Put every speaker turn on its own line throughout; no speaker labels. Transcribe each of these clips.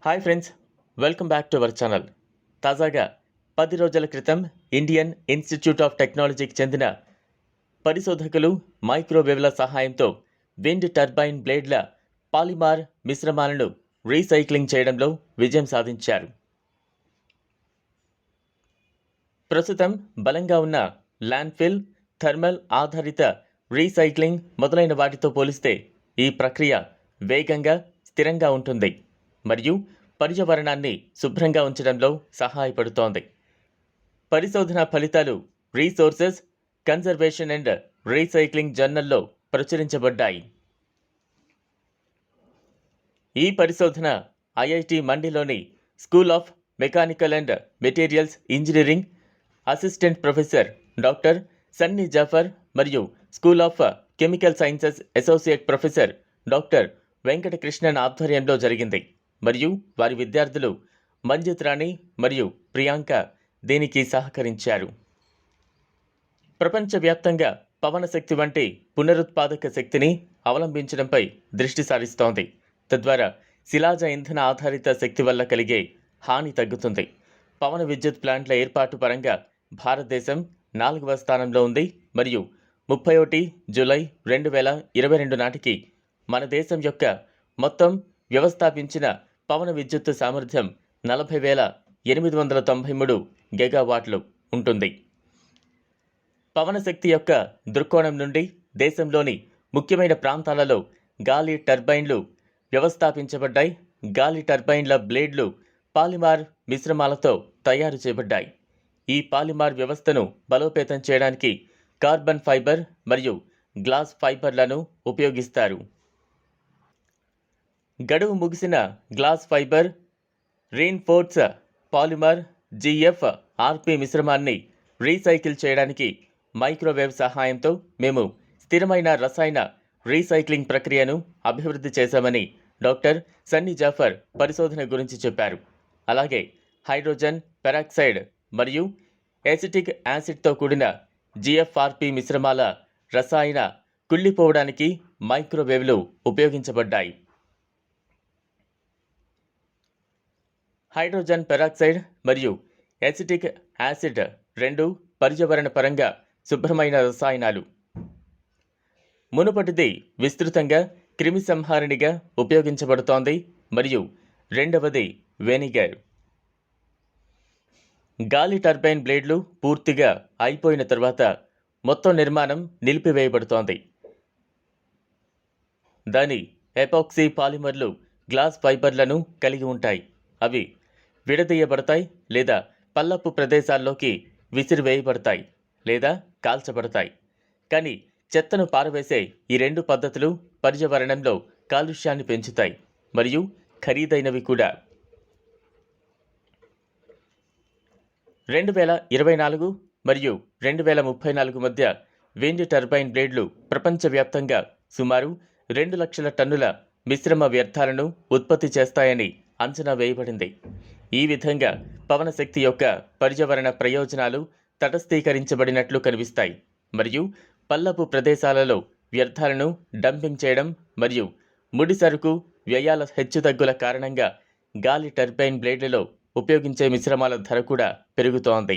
Hi friends, welcome back to our channel. తాజాగా 10 రోజుల క్రితం ఇండియన్ ఇన్స్టిట్యూట్ ఆఫ్ టెక్నాలజీకి చెందిన పరిశోధకులు మైక్రోవేవ్ల సహాయంతో విండ్ టర్బైన్ బ్లేడ్ల పాలిమార్ మిశ్రమాలను రీసైక్లింగ్ చేయడంలో విజయం సాధించారు. ప్రస్తుతం బలంగా ఉన్న ల్యాండ్ఫిల్, థర్మల్ ఆధారిత రీసైక్లింగ్ మొదలైన వాటితో పోలిస్తే ఈ ప్రక్రియ వేగంగా, స్థిరంగా ఉంటుంది మరియు పర్యావరణాన్ని శుభ్రంగా ఉంచడంలో సహాయపడుతోంది. పరిశోధన ఫలితాలు రీసోర్సెస్ కన్జర్వేషన్ అండ్ రీసైక్లింగ్ జర్నల్లో ప్రచురించబడ్డాయి. ఈ పరిశోధన ఐఐటి మండిలోని school of mechanical and materials engineering assistant professor doctor Sunny Zafar మరియు school of chemical sciences associate professor doctor Venkatakrishnan ఆధ్వర్యంలో జరిగింది మరియు వారి విద్యార్థులు మంజిత్ రాణి మరియు ప్రియాంక దీనికి సహకరించారు. ప్రపంచవ్యాప్తంగా పవన శక్తి వంటి పునరుత్పాదక శక్తిని అవలంబించడంపై దృష్టి సారిస్తోంది. తద్వారా శిలాజ ఇంధన ఆధారిత శక్తి వల్ల కలిగే హాని తగ్గుతుంది. పవన విద్యుత్ ప్లాంట్ల ఏర్పాటు పరంగా భారతదేశం 4వ స్థానంలో ఉంది మరియు 31 జూలై 2022 నాటికి మన దేశం యొక్క మొత్తం వ్యవస్థాపించిన పవన విద్యుత్ సామర్థ్యం 40,893 గిగావాట్లు ఉంటుంది. పవన శక్తి యొక్క దృక్కోణం నుండి దేశంలోని ముఖ్యమైన ప్రాంతాలలో గాలి టర్బైన్లు వ్యవస్థాపించబడ్డాయి. గాలి టర్బైన్ల బ్లేడ్లు పాలిమార్ మిశ్రమాలతో తయారు చేయబడ్డాయి. ఈ పాలిమార్ వ్యవస్థను బలోపేతం చేయడానికి కార్బన్ ఫైబర్ మరియు గ్లాస్ ఫైబర్లను ఉపయోగిస్తారు. గడువు ముగిసిన glass fibre reinforce polymer GFRP మిశ్రమాన్ని రీసైకిల్ చేయడానికి మైక్రోవేవ్ సహాయంతో మేము స్థిరమైన రసాయన రీసైక్లింగ్ ప్రక్రియను అభివృద్ధి చేశామని డాక్టర్ సన్నీ జాఫర్ పరిశోధన గురించి చెప్పారు. అలాగే హైడ్రోజన్ పెరాక్సైడ్ మరియు ఎసిటిక్ యాసిడ్తో కూడిన GFRP మిశ్రమాల రసాయన కుళ్ళిపోవడానికి మైక్రోవేవ్లు ఉపయోగించబడ్డాయి. హైడ్రోజన్ పెరాక్సైడ్ మరియు ఎసిటిక్ యాసిడ్ రెండు పర్యావరణ పరంగా శుభ్రమైన రసాయనాలు. మునుపటిది విస్తృతంగా క్రిమి సంహారిణిగా ఉపయోగించబడుతోంది మరియు రెండవది వెనిగర్. గాలి టర్బైన్ బ్లేడ్లు పూర్తిగా అయిపోయిన తర్వాత మొత్తం నిర్మాణం నిలిపివేయబడుతోంది. దాని ఎపాక్సీ పాలిమర్లు గ్లాస్ ఫైబర్లను కలిగి ఉంటాయి. అవి విడదీయబడతాయి లేదా పల్లపు ప్రదేశాల్లోకి విసిరివేయబడతాయి లేదా కాల్చబడతాయి. కానీ చెత్తను పారవేసే ఈ రెండు పద్ధతులు పర్యావరణంలో కాలుష్యాన్ని పెంచుతాయి మరియు ఖరీదైనవి కూడా. 2024 మరియు 2034 మధ్య విండ్ టర్బైన్ బ్లేడ్లు ప్రపంచవ్యాప్తంగా సుమారు 2 లక్షల టన్నుల మిశ్రమ వ్యర్థాలను ఉత్పత్తి చేస్తాయని అంచనా వేయబడింది. ఈ విధంగా పవన శక్తి యొక్క పర్యావరణ ప్రయోజనాలు తటస్థీకరించబడినట్లు కనిపిస్తాయి మరియు పల్లపు ప్రదేశాలలో వ్యర్థాలను డంపింగ్ చేయడం మరియు ముడి సరుకు వ్యయాల హెచ్చుతగ్గుల కారణంగా గాలి టర్బైన్ బ్లేడ్లలో ఉపయోగించే మిశ్రమాల ధర కూడా పెరుగుతోంది.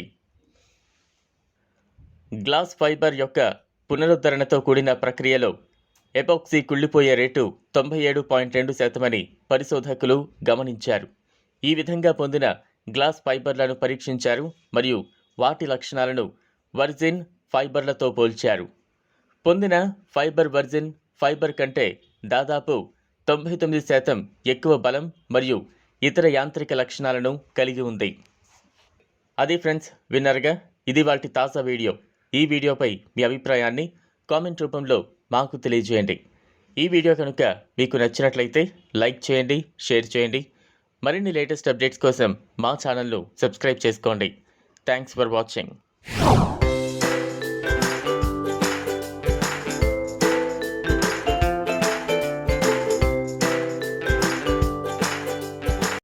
గ్లాస్ ఫైబర్ యొక్క పునరుద్ధరణతో కూడిన ప్రక్రియలో ఎపాక్సీ కుళ్ళిపోయే రేటు 97.2% అని పరిశోధకులు గమనించారు. ఈ విధంగా పొందిన గ్లాస్ ఫైబర్లను పరీక్షించారు మరియు వాటి లక్షణాలను వర్జిన్ ఫైబర్లతో పోల్చారు. పొందిన ఫైబర్ వర్జిన్ ఫైబర్ కంటే దాదాపు 99% ఎక్కువ బలం మరియు ఇతర యాంత్రిక లక్షణాలను కలిగి ఉంది. అది ఫ్రెండ్స్, విన్నర్గా ఇది వాటి తాజా వీడియో. ఈ వీడియోపై మీ అభిప్రాయాన్ని కామెంట్ రూపంలో మాకు తెలియజేయండి. ఈ వీడియో కనుక మీకు నచ్చినట్లయితే లైక్ చేయండి, షేర్ చేయండి. మరిన్ని లేటెస్ట్ అప్డేట్స్ కోసం మా ఛానల్ను సబ్స్క్రైబ్ చేసుకోండి. Thanks for watching.